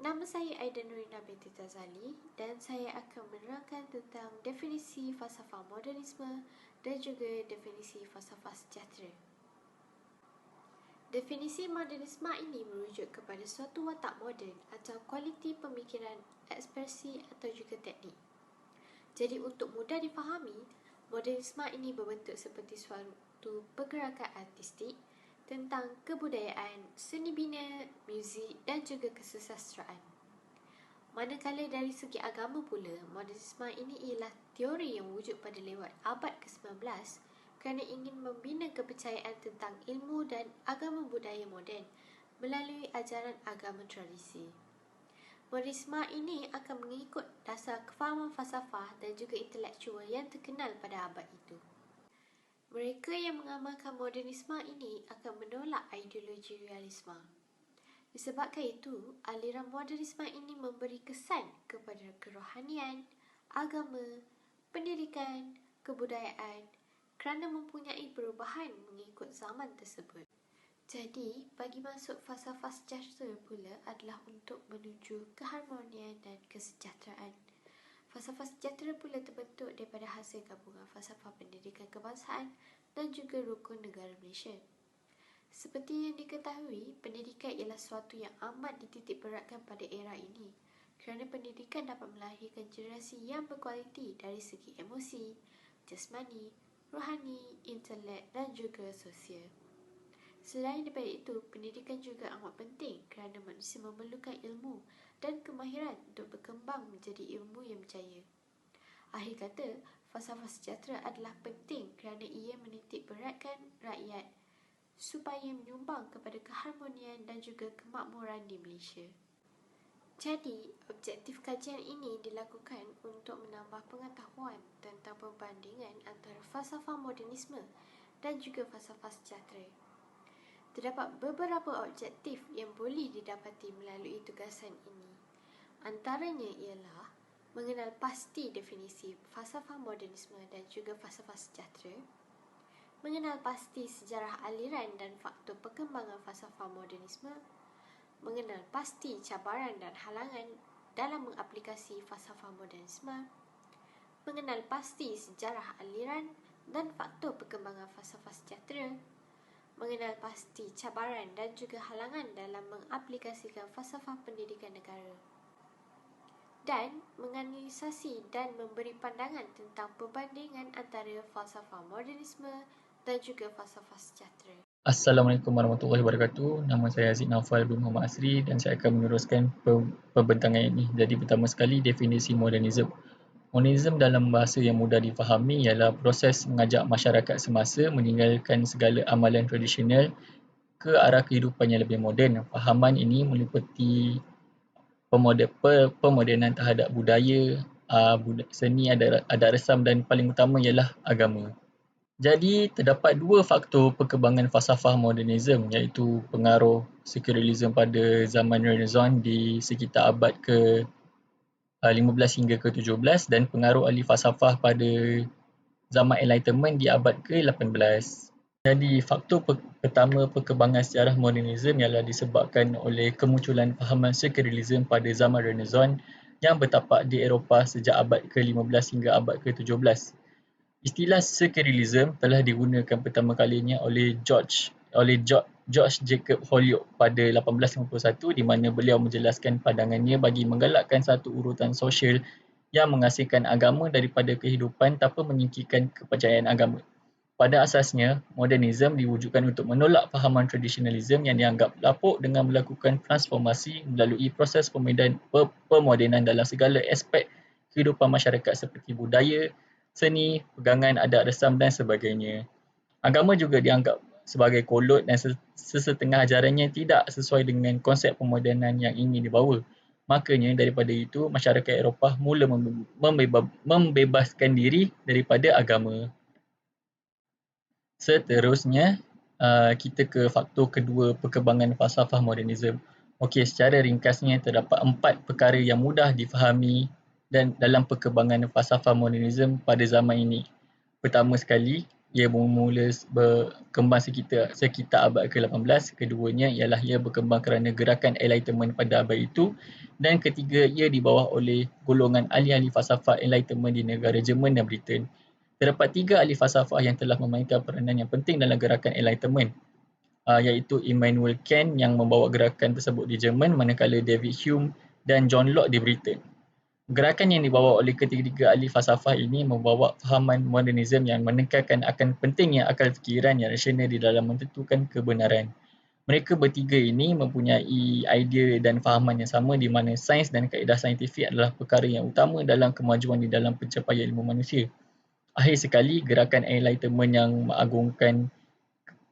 Nama saya Aida Nurina binti Tazali dan saya akan menerangkan tentang definisi falsafah modernisme dan juga definisi falsafah sejahtera. Definisi modernisme ini merujuk kepada suatu watak moden atau kualiti pemikiran, ekspresi atau juga teknik. Jadi untuk mudah difahami, modernisme ini berbentuk seperti suatu pergerakan artistik tentang kebudayaan, seni bina, muzik dan juga kesusastraan. Manakala dari segi agama pula, modernisme ini ialah teori yang wujud pada lewat abad ke-19 kerana ingin membina kepercayaan tentang ilmu dan agama budaya moden melalui ajaran agama tradisi. Modernisme ini akan mengikut dasar kefahaman falsafah dan juga intelektual yang terkenal pada abad itu. Mereka yang mengamalkan modernisme ini akan menolak ideologi realisme. Disebabkan itu, aliran modernisme ini memberi kesan kepada kerohanian, agama, pendidikan, kebudayaan kerana mempunyai perubahan mengikut zaman tersebut. Jadi, bagi masuk falsafah sejahtera pula adalah untuk menuju keharmonian dan kesejahteraan. Falsafah sejahtera pula terbentuk daripada hasil gabungan falsafah pendidikan kebangsaan dan juga rukun negara Malaysia. Seperti yang diketahui, pendidikan ialah sesuatu yang amat dititik beratkan pada era ini kerana pendidikan dapat melahirkan generasi yang berkualiti dari segi emosi, jasmani, rohani, intelek dan juga sosial. Selain daripada itu, pendidikan juga amat penting kerana manusia memerlukan ilmu dan kemahiran untuk berkembang menjadi ilmu yang berjaya. Akhir kata, falsafah sejahtera adalah penting kerana ia menitik beratkan rakyat supaya menyumbang kepada keharmonian dan juga kemakmuran di Malaysia. Jadi, objektif kajian ini dilakukan untuk menambah pengetahuan tentang perbandingan antara falsafah modernisme dan juga falsafah sejahtera. Terdapat beberapa objektif yang boleh didapati melalui tugasan ini. Antaranya ialah mengenal pasti definisi falsafah modernisme dan juga falsafah sejahtera, mengenal pasti sejarah aliran dan faktor perkembangan falsafah modernisme, mengenal pasti cabaran dan halangan dalam mengaplikasi falsafah modernisme, mengenal pasti sejarah aliran dan faktor perkembangan falsafah sejahtera, mengenal pasti cabaran dan juga halangan dalam mengaplikasikan falsafah pendidikan negara, dan menganalisasi dan memberi pandangan tentang perbandingan antara falsafah modernisme dan juga falsafah sejahtera. Assalamualaikum warahmatullahi wabarakatuh. Nama saya Aziz Naufal bin Muhammad Asri dan saya akan meneruskan pembentangan ini. Jadi pertama sekali, definisi modernisme. Modernisme dalam bahasa yang mudah difahami ialah proses mengajak masyarakat semasa meninggalkan segala amalan tradisional ke arah kehidupan yang lebih moden. Fahaman ini meliputi pemodenan terhadap budaya, seni, adat resam dan paling utama ialah agama. Jadi, terdapat dua faktor perkembangan falsafah modernisme iaitu pengaruh sekularisme pada zaman Renaissance di sekitar abad ke-15 hingga ke-17 dan pengaruh ahli falsafah pada zaman Enlightenment di abad ke-18. Jadi, faktor pertama perkembangan sejarah modernisme ialah disebabkan oleh kemunculan fahaman sekularisme pada zaman Renaissance yang bertapak di Eropah sejak abad ke-15 hingga abad ke-17. Istilah sekularisme telah digunakan pertama kalinya oleh George Jacob Holyoake pada 1851 di mana beliau menjelaskan pandangannya bagi menggalakkan satu urutan sosial yang mengasingkan agama daripada kehidupan tanpa menyingkirkan kepercayaan agama. Pada asasnya, modernisme diwujudkan untuk menolak fahaman tradisionalisme yang dianggap lapuk dengan melakukan transformasi melalui proses pemodenan dalam segala aspek kehidupan masyarakat seperti budaya, seni, pegangan, adat resam dan sebagainya. Agama juga dianggap sebagai kolot dan sesetengah ajarannya tidak sesuai dengan konsep pemodenan yang ingin dibawa. Makanya daripada itu, masyarakat Eropah mula membebaskan diri daripada agama. Seterusnya, kita ke faktor kedua perkembangan falsafah modernisme. Okey, secara ringkasnya terdapat 4 perkara yang mudah difahami dan dalam perkembangan falsafah modernisme pada zaman ini. Pertama sekali, ia bermula berkembang sekitar abad ke-18. Keduanya ialah ia berkembang kerana gerakan Enlightenment pada abad itu. Dan ketiga, ia dibawa oleh golongan ahli-ahli falsafah Enlightenment di negara Jerman dan Britain. Terdapat 3 ahli falsafah yang telah memainkan peranan yang penting dalam gerakan Enlightenment, iaitu Immanuel Kant yang membawa gerakan tersebut di Jerman, manakala David Hume dan John Locke di Britain. Gerakan yang dibawa oleh ketiga ahli falsafah ini membawa fahaman modernisme yang menekankan akan pentingnya akal fikiran yang rasional di dalam menentukan kebenaran. Mereka bertiga ini mempunyai idea dan fahaman yang sama di mana sains dan kaedah saintifik adalah perkara yang utama dalam kemajuan di dalam pencapaian ilmu manusia. Akhir sekali, gerakan Enlightenment yang mengagungkan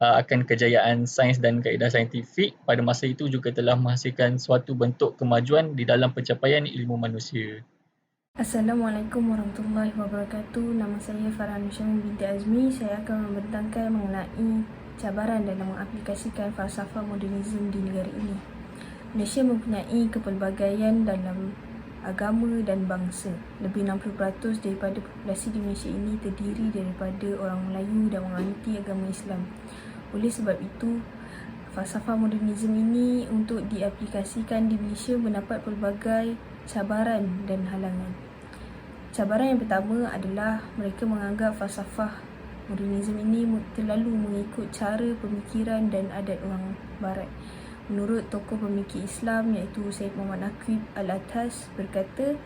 akan kejayaan sains dan kaedah saintifik pada masa itu juga telah menghasilkan suatu bentuk kemajuan di dalam pencapaian ilmu manusia. Assalamualaikum warahmatullahi wabarakatuh. Nama saya Farah Nusyamin binti Azmi. Saya akan membentangkan mengenai cabaran dalam mengaplikasikan falsafah modernisme di negara ini. Malaysia mempunyai kepelbagaian dalam agama dan bangsa. Lebih 60% daripada populasi di Malaysia ini terdiri daripada orang Melayu dan menganut agama Islam. Oleh sebab itu, falsafah modernisme ini untuk diaplikasikan di Malaysia mendapat pelbagai cabaran dan halangan. Cabaran yang pertama adalah mereka menganggap falsafah modernisme ini terlalu mengikut cara pemikiran dan adat orang Barat. Menurut tokoh pemikir Islam iaitu Syed Muhammad Naqib Al-Atas berkata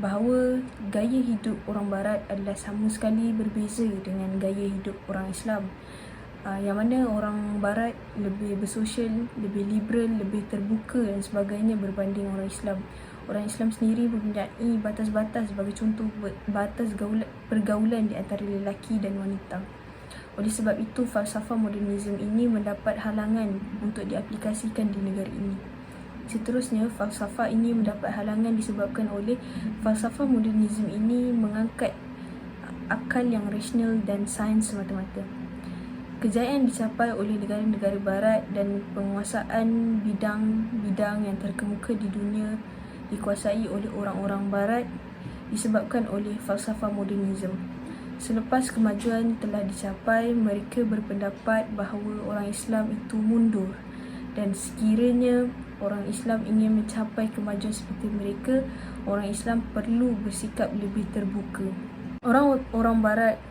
bahawa gaya hidup orang Barat adalah sama sekali berbeza dengan gaya hidup orang Islam. Yang mana orang Barat lebih bersosial, lebih liberal, lebih terbuka dan sebagainya berbanding orang Islam. Orang Islam sendiri mempunyai batas-batas, sebagai contoh batas pergaulan di antara lelaki dan wanita. Oleh sebab itu, falsafah modernisme ini mendapat halangan untuk diaplikasikan di negara ini. Seterusnya, falsafah ini mendapat halangan disebabkan oleh falsafah modernisme ini mengangkat akal yang rasional dan sains semata-mata. Kejayaan dicapai oleh negara-negara Barat dan penguasaan bidang-bidang yang terkemuka di dunia dikuasai oleh orang-orang Barat disebabkan oleh falsafah modernisme. Selepas kemajuan telah dicapai, mereka berpendapat bahawa orang Islam itu mundur dan sekiranya orang Islam ingin mencapai kemajuan seperti mereka, orang Islam perlu bersikap lebih terbuka. Orang Barat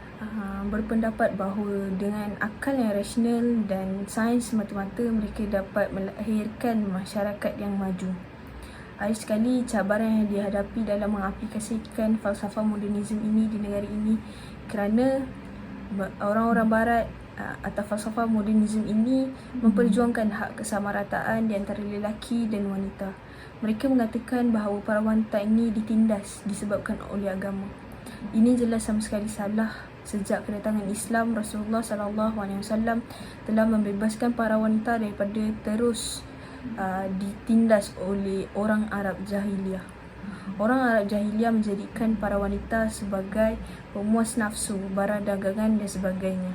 berpendapat bahawa dengan akal yang rasional dan sains semata-mata mereka dapat melahirkan masyarakat yang maju. Ada sekali cabaran yang dihadapi dalam mengaplikasikan falsafah modernisme ini di negara ini kerana orang-orang Barat atau falsafah modernisme ini memperjuangkan hak kesamarataan di antara lelaki dan wanita. Mereka mengatakan bahawa para wanita ini ditindas disebabkan oleh agama. Ini jelas sama sekali salah. Sejak kedatangan Islam, Rasulullah SAW telah membebaskan para wanita daripada terus ditindas oleh orang Arab Jahiliyah. Orang Arab Jahiliyah menjadikan para wanita sebagai pemuas nafsu, barang dagangan dan sebagainya.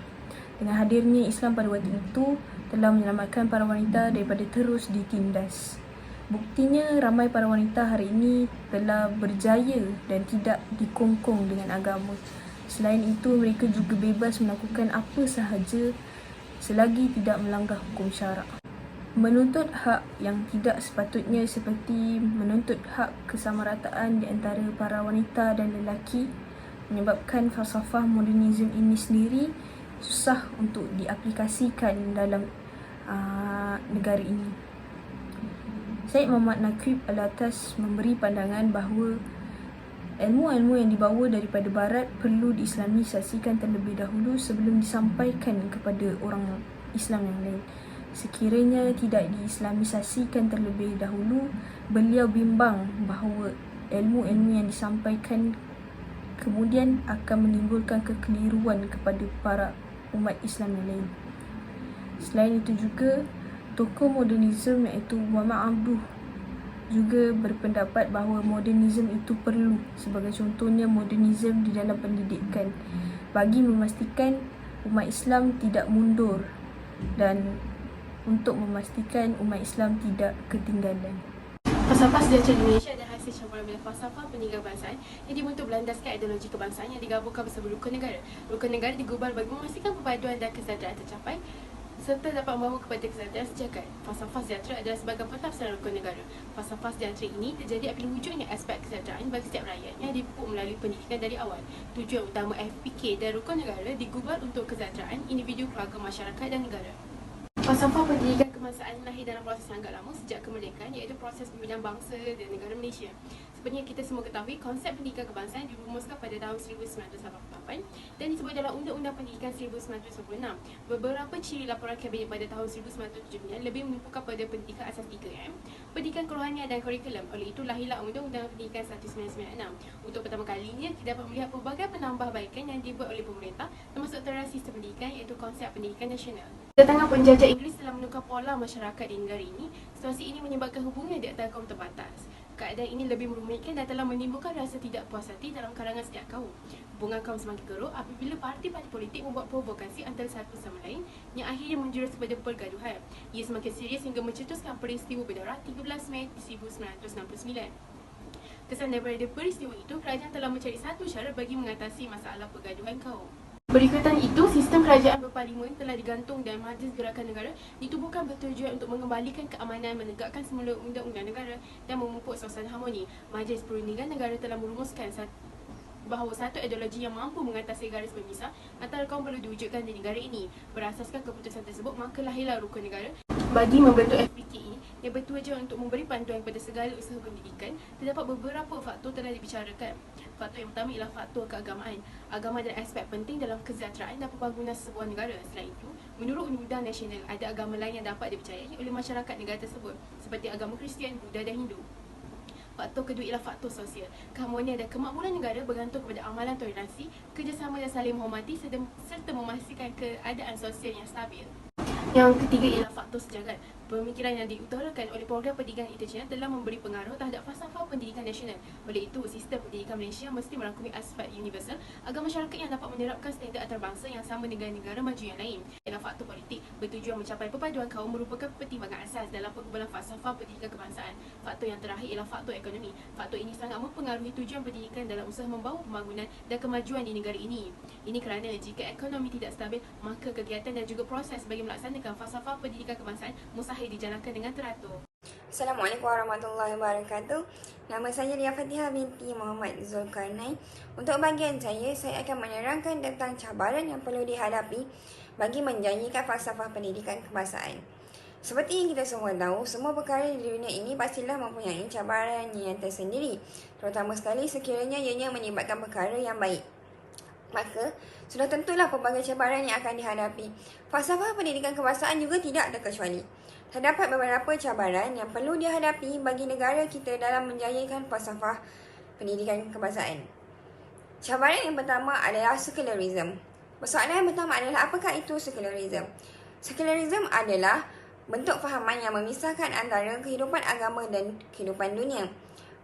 Dengan hadirnya Islam pada waktu itu telah menyelamatkan para wanita daripada terus ditindas. Buktinya ramai para wanita hari ini telah berjaya dan tidak dikongkong dengan agama. Selain itu, mereka juga bebas melakukan apa sahaja selagi tidak melanggar hukum syarak. Menuntut hak yang tidak sepatutnya seperti menuntut hak kesamarataan di antara para wanita dan lelaki menyebabkan falsafah modernisme ini sendiri susah untuk diaplikasikan dalam negara ini. Syed Muhammad Naqib Al-Atas memberi pandangan bahawa ilmu-ilmu yang dibawa daripada Barat perlu diislamisasikan terlebih dahulu sebelum disampaikan kepada orang Islam yang lain. Sekiranya tidak diislamisasikan terlebih dahulu, beliau bimbang bahawa ilmu-ilmu yang disampaikan kemudian akan menimbulkan kekeliruan kepada para umat Islam yang lain. Selain itu juga, tokoh modernisme iaitu Muhammad Abduh juga berpendapat bahawa modernisme itu perlu, sebagai contohnya modernisme di dalam pendidikan, bagi memastikan umat Islam tidak mundur dan untuk memastikan umat Islam tidak ketinggalan. Falsafah sejahtera di Malaysia adalah hasil campuran bila falsafah peninggalan kebangsaan yang dibentuk berlandaskan ideologi kebangsaan yang digabungkan bersama rukun negara. Rukun negara digubal bagi memastikan perpaduan dan kesejahteraan tercapai serta dapat membawa kepada kesejahteraan sejagat. Falsafah sejahtera adalah sebagai pentafsiran rukun negara. Falsafah sejahtera ini terjadi apabila wujudnya aspek kesejahteraan bagi setiap rakyat yang dipupuk melalui pendidikan dari awal. Tujuan utama FPK dan rukun negara digubal untuk kesejahteraan individu, keluarga, masyarakat dan negara. Falsafah pendidikan kebangsaan lahir dalam proses sangat lama sejak kemerdekaan, iaitu proses pembinaan bangsa dan negara Malaysia. Seperti yang kita semua ketahui, konsep pendidikan kebangsaan dirumuskan pada tahun 1988 dan disebut dalam Undang-Undang Pendidikan 1996. Beberapa ciri laporan Kabinet pada tahun 1979 lebih menumpukan pada pendidikan asas 3M, pendidikan kerohanian dan kurikulum. Oleh itu, lahirlah Undang-Undang Pendidikan 1996. Untuk pertama kalinya, kita dapat melihat pelbagai penambahbaikan yang dibuat oleh pemerintah, termasuk terhadap sistem pendidikan, iaitu konsep pendidikan nasional. Kedatangan penjajah Inggeris telah menukar pola masyarakat di negara ini. Situasi ini menyebabkan hubungan di antara kaum terbatas. Keadaan ini lebih merumitkan dan telah menimbulkan rasa tidak puas hati dalam kalangan setiap kaum. Hubungan kaum semakin keruh apabila parti-parti politik membuat provokasi antara satu sama lain yang akhirnya menjurus kepada pergaduhan. Ia semakin serius hingga mencetuskan peristiwa berdarah 13 Mei 1969. Kesan daripada peristiwa itu, kerajaan telah mencari satu cara bagi mengatasi masalah pergaduhan kaum. Berikutan itu, sistem kerajaan berparlimen telah digantung dan Majlis Gerakan Negara ditubuhkan bertujuan untuk mengembalikan keamanan, menegakkan semula undang-undang negara dan memupuk suasana harmoni. Majlis Perundingan Negara telah merumuskan bahawa satu ideologi yang mampu mengatasi garis pemisah antara kaum perlu diwujudkan di negara ini. Berasaskan keputusan tersebut, maka lahirlah rukun negara. Bagi membentuk FPK ini yang bertujuan untuk memberi panduan kepada segala usaha pendidikan, terdapat beberapa faktor telah dibicarakan. Faktor yang pertama ialah faktor keagamaan. Agama adalah aspek penting dalam kesejahteraan dan pembangunan sebuah negara. Selain itu, menurut Undang-Undang Nasional, ada agama lain yang dapat dipercayai oleh masyarakat negara tersebut, seperti agama Kristian, Buddha dan Hindu. Faktor kedua ialah faktor sosial. Keharmonian dan kemakmuran negara bergantung kepada amalan toleransi, kerjasama dan saling menghormati serta memastikan keadaan sosial yang stabil. Yang ketiga ialah faktor sejagat. Pemikiran yang diutarakan oleh program pendidikan internasional telah memberi pengaruh terhadap falsafah pendidikan nasional. Oleh itu, sistem pendidikan Malaysia mesti merangkumi aspek universal agar masyarakat yang dapat menerapkan standard antarabangsa yang sama dengan negara maju yang lain. Ialah faktor politik, bertujuan mencapai perpaduan kaum merupakan pertimbangan asas dalam pengumpulan falsafah pendidikan kebangsaan. Faktor yang terakhir ialah faktor ekonomi. Faktor ini sangat mempengaruhi tujuan pendidikan dalam usaha membawa pembangunan dan kemajuan di negara ini. Ini kerana jika ekonomi tidak stabil, maka kegiatan dan juga proses bagi melaksanakan falsafah pendidikan kebangsaan mustahil dijalankan dengan teratur. Assalamualaikum warahmatullahi wabarakatuh. Nama saya Ria Fatihah binti Muhammad Zulkarnain. Untuk bahagian saya akan menerangkan tentang cabaran yang perlu dihadapi bagi menjanjikan falsafah pendidikan kebangsaan. Seperti yang kita semua tahu, semua perkara di dunia ini pastilah mempunyai cabaran yang tersendiri, terutama sekali sekiranya ianya melibatkan perkara yang baik. Maka, sudah tentulah pelbagai cabaran yang akan dihadapi. Falsafah pendidikan kebangsaan juga tidak terkecuali. Terdapat beberapa cabaran yang perlu dihadapi bagi negara kita dalam menjayakan falsafah pendidikan kebangsaan. Cabaran yang pertama adalah sekularisme. Persoalan yang pertama adalah apakah itu sekularisme? Sekularisme adalah bentuk fahaman yang memisahkan antara kehidupan agama dan kehidupan dunia.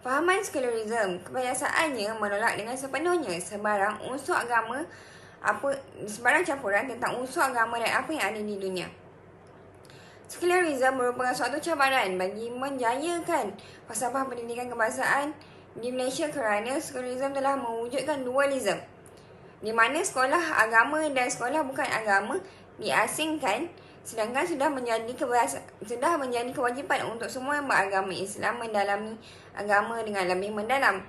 Fahaman sekularisme kebiasaannya menolak dengan sepenuhnya sebarang unsur agama, sebarang campuran tentang unsur agama dan apa yang ada di dunia. Sekularisme merupakan suatu cabaran bagi menjayakan falsafah pendidikan kebangsaan di Malaysia kerana sekularisme telah mewujudkan dualisme, di mana sekolah agama dan sekolah bukan agama diasingkan, sedangkan sudah menjadi kewajipan untuk semua yang beragama Islam mendalami agama dengan lebih mendalam.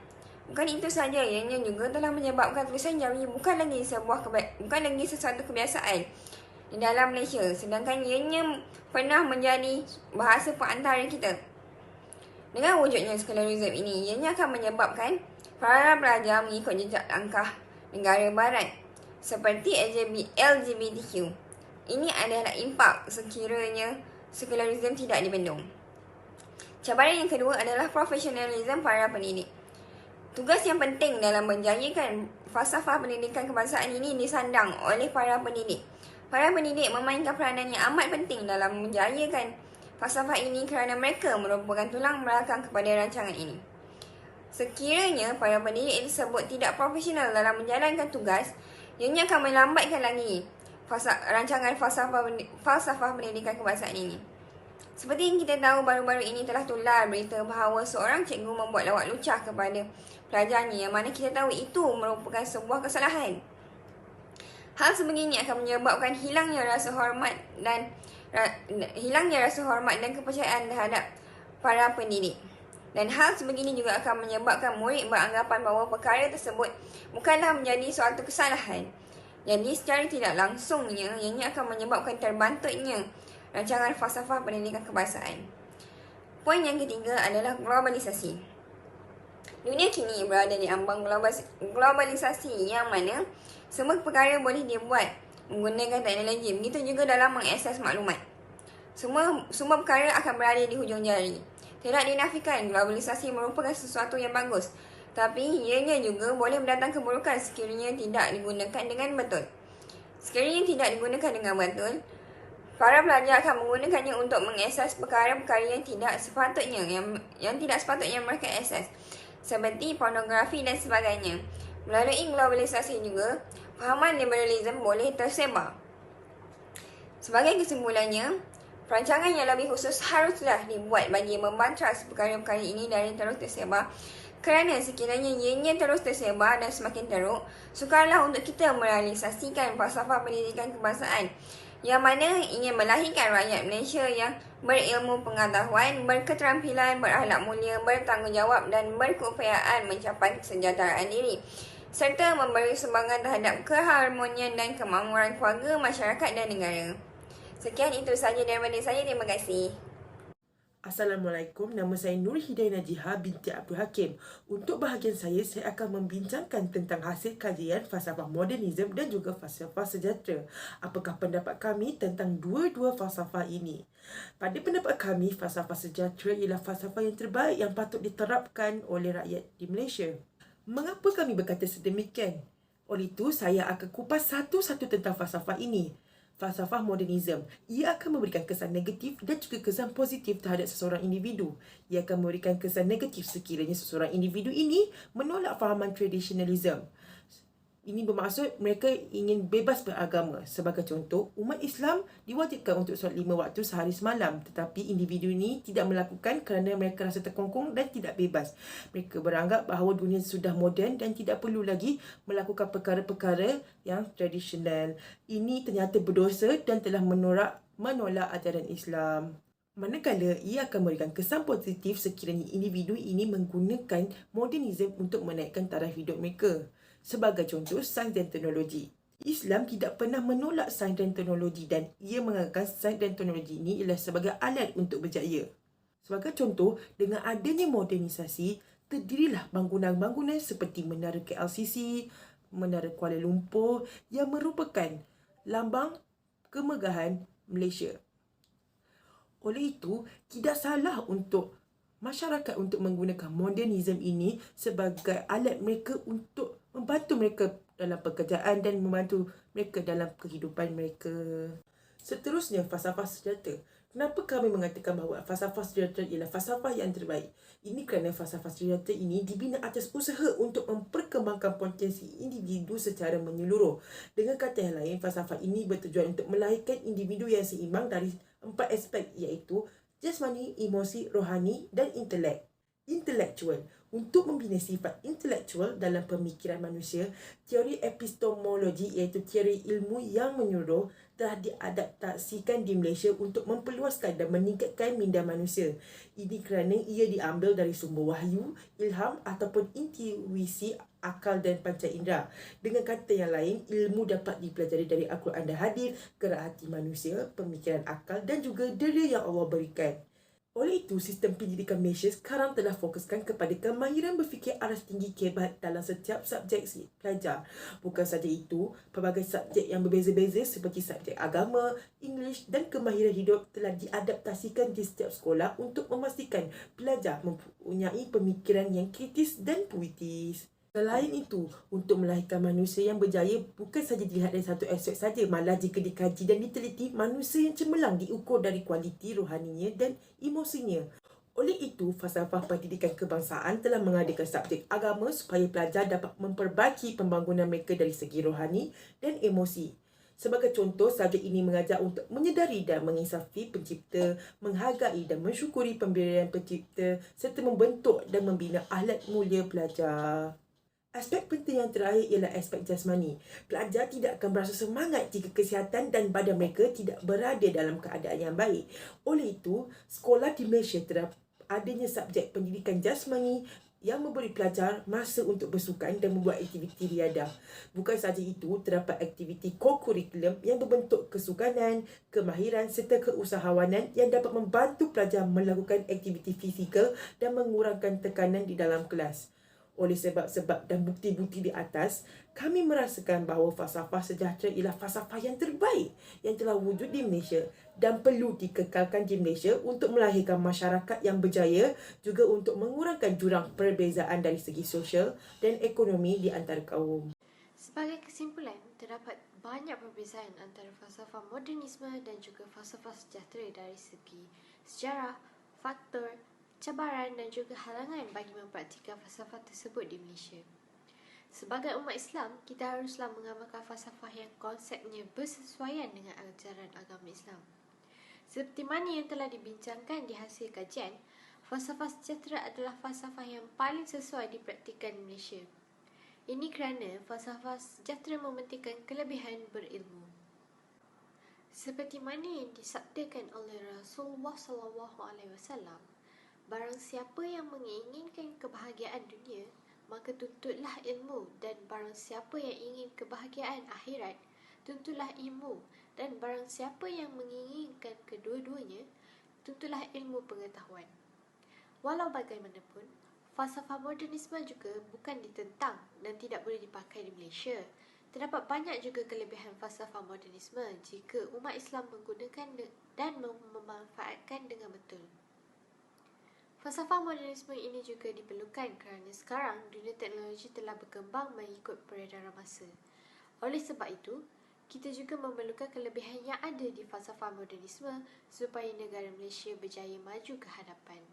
Bukan itu saja, ianya juga telah menyebabkan tulisan jari bukan lagi sesuatu kebiasaan di dalam Malaysia, sedangkan ianya pernah menjadi bahasa perantara kita. Dengan wujudnya sekularisme ini, ianya akan menyebabkan para pelajar mengikut jejak langkah negara barat seperti LGBTQ. Ini adalah impak sekiranya sekularisme tidak dibendung. Cabaran yang kedua adalah profesionalisme para pendidik. Tugas yang penting dalam menjayakan falsafah pendidikan kebangsaan ini disandang oleh para pendidik. Para pendidik memainkan peranan yang amat penting dalam menjayakan falsafah ini kerana mereka merupakan tulang belakang kepada rancangan ini. Sekiranya para pendidik tersebut tidak profesional dalam menjalankan tugas, ianya akan melambatkan lagi rancangan falsafah pendidikan kebangsaan ini. Seperti yang kita tahu, baru-baru ini telah tular berita bahawa seorang cikgu membuat lawak lucah kepada pelajarnya, yang mana kita tahu itu merupakan sebuah kesalahan. Hal sebegini akan menyebabkan hilangnya rasa hormat dan kepercayaan terhadap para pendidik. Dan hal sebegini juga akan menyebabkan murid beranggapan bahawa perkara tersebut bukanlah menjadi suatu kesalahan. Jadi secara tidak langsungnya, ianya akan menyebabkan terbantutnya rancangan falsafah pendidikan kebangsaan. Poin yang ketiga adalah globalisasi. Dunia kini berada di ambang globalisasi yang mana semua perkara boleh dibuat menggunakan teknologi. Begitu juga dalam mengakses maklumat. Semua perkara akan berada di hujung jari. Tidak dinafikan globalisasi merupakan sesuatu yang bagus, tapi ianya juga boleh mendatangkan keburukan sekiranya tidak digunakan dengan betul. Sekiranya tidak digunakan dengan betul, para pelajar akan menggunakannya untuk mengakses perkara-perkara yang tidak sepatutnya mereka akses, seperti pornografi dan sebagainya. Melalui globalisasi juga, fahaman liberalisme boleh tersebar. Sebagai kesimpulannya, perancangan yang lebih khusus haruslah dibuat bagi membantras perkara-perkara ini dari terus tersebar. Kerana sekiranya ianya terus tersebar dan semakin teruk, sukarlah untuk kita merealisasikan falsafah pendidikan kebangsaan yang mana ingin melahirkan rakyat Malaysia yang berilmu pengetahuan, berketerampilan, berakhlak mulia, bertanggungjawab dan berkeupayaan mencapai kesejahteraan diri, serta memberi sumbangan terhadap keharmonian dan kemakmuran keluarga, masyarakat dan negara. Sekian itu sahaja daripada saya. Terima kasih. Assalamualaikum, nama saya Nur Hidayah Najiha binti Abdul Hakim. Untuk bahagian saya akan membincangkan tentang hasil kajian falsafah modernisme dan juga falsafah sejahtera. Apakah pendapat kami tentang dua-dua falsafah ini? Pada pendapat kami, falsafah sejahtera ialah falsafah yang terbaik yang patut diterapkan oleh rakyat di Malaysia. Mengapa kami berkata sedemikian? Oleh itu, saya akan kupas satu-satu tentang falsafah ini. Falsafah modernisme, ia akan memberikan kesan negatif dan juga kesan positif terhadap seseorang individu. Ia akan memberikan kesan negatif sekiranya seseorang individu ini menolak fahaman tradisionalisme. Ini bermaksud mereka ingin bebas beragama. Sebagai contoh, umat Islam diwajibkan untuk solat 5 waktu sehari semalam. Tetapi individu ini tidak melakukan kerana mereka rasa terkongkong dan tidak bebas. Mereka beranggap bahawa dunia sudah moden dan tidak perlu lagi melakukan perkara-perkara yang tradisional. Ini ternyata berdosa dan telah menolak ajaran Islam. Manakala ia akan memberikan kesan positif sekiranya individu ini menggunakan modernisme untuk menaikkan taraf hidup mereka. Sebagai contoh, sains dan teknologi. Islam tidak pernah menolak sains dan teknologi dan ia menganggap sains dan teknologi ini ialah sebagai alat untuk berjaya. Sebagai contoh, dengan adanya modernisasi, terdirilah bangunan-bangunan seperti Menara KLCC, Menara Kuala Lumpur yang merupakan lambang kemegahan Malaysia. Oleh itu, tidak salah untuk masyarakat untuk menggunakan modernisme ini sebagai alat mereka untuk membantu mereka dalam pekerjaan dan membantu mereka dalam kehidupan mereka. Seterusnya, falsafah sejahtera. Kenapa kami mengatakan bahawa falsafah sejahtera ialah falsafah yang terbaik? Ini kerana falsafah sejahtera ini dibina atas usaha untuk memperkembangkan potensi individu secara menyeluruh. Dengan kata yang lain, falsafah ini bertujuan untuk melahirkan individu yang seimbang dari 4 aspek iaitu jasmani, emosi, rohani dan intelek. Intelektual. Untuk membina sifat intelektual dalam pemikiran manusia, teori epistemologi iaitu teori ilmu yang menyeluruh telah diadaptasikan di Malaysia untuk memperluaskan dan meningkatkan minda manusia. Ini kerana ia diambil dari sumber wahyu, ilham ataupun intuisi akal dan panca indera. Dengan kata yang lain, ilmu dapat dipelajari dari Al-Quran dan hadis, gerak hati manusia, pemikiran akal dan juga dera yang Allah berikan. Oleh itu, sistem pendidikan Malaysia sekarang telah fokuskan kepada kemahiran berfikir aras tinggi kebat dalam setiap subjek pelajar. Bukan saja itu, pelbagai subjek yang berbeza-beza seperti subjek agama, English dan kemahiran hidup telah diadaptasikan di setiap sekolah untuk memastikan pelajar mempunyai pemikiran yang kritis dan puitis. Selain itu, untuk melahirkan manusia yang berjaya bukan saja dilihat dari satu aspek saja, malah jika dikaji dan diteliti, manusia yang cemerlang diukur dari kualiti rohaninya dan emosinya. Oleh itu, falsafah pendidikan kebangsaan telah mengadakan subjek agama supaya pelajar dapat memperbaiki pembangunan mereka dari segi rohani dan emosi. Sebagai contoh, subjek ini mengajar untuk menyedari dan menginsafi pencipta, menghargai dan mensyukuri pemberian pencipta serta membentuk dan membina akhlak mulia pelajar. Aspek penting yang terakhir ialah aspek jasmani. Pelajar tidak akan berasa semangat jika kesihatan dan badan mereka tidak berada dalam keadaan yang baik. Oleh itu, sekolah di Malaysia terdapat adanya subjek pendidikan jasmani yang memberi pelajar masa untuk bersukan dan membuat aktiviti riadah. Bukan sahaja itu, terdapat aktiviti co-curriculum yang berbentuk kesukanan, kemahiran serta keusahawanan yang dapat membantu pelajar melakukan aktiviti fizikal dan mengurangkan tekanan di dalam kelas. Oleh sebab-sebab dan bukti-bukti di atas, kami merasakan bahawa falsafah sejahtera ialah falsafah yang terbaik yang telah wujud di Malaysia dan perlu dikekalkan di Malaysia untuk melahirkan masyarakat yang berjaya, juga untuk mengurangkan jurang perbezaan dari segi sosial dan ekonomi di antara kaum. Sebagai kesimpulan, terdapat banyak perbezaan antara falsafah modernisme dan juga falsafah sejahtera dari segi sejarah, faktor, cabaran dan juga halangan bagi mempraktikkan falsafah tersebut di Malaysia. Sebagai umat Islam, kita haruslah mengamalkan falsafah yang konsepnya bersesuaian dengan ajaran agama Islam. Seperti mana yang telah dibincangkan di hasil kajian, falsafah sejahtera adalah falsafah yang paling sesuai dipraktikkan di Malaysia. Ini kerana falsafah sejahtera mementingkan kelebihan berilmu. Seperti mana yang disabdakan oleh Rasulullah SAW, barang siapa yang menginginkan kebahagiaan dunia, maka tuntutlah ilmu, dan barang siapa yang ingin kebahagiaan akhirat, tuntutlah ilmu, dan barang siapa yang menginginkan kedua-duanya, tuntutlah ilmu pengetahuan. Walau bagaimanapun, falsafah modernisme juga bukan ditentang dan tidak boleh dipakai di Malaysia. Terdapat banyak juga kelebihan falsafah modernisme jika umat Islam menggunakan dan memanfaatkan dengan betul. Falsafah modernisme ini juga diperlukan kerana sekarang dunia teknologi telah berkembang mengikut peredaran masa. Oleh sebab itu, kita juga memerlukan kelebihan yang ada di falsafah modernisme supaya negara Malaysia berjaya maju ke hadapan.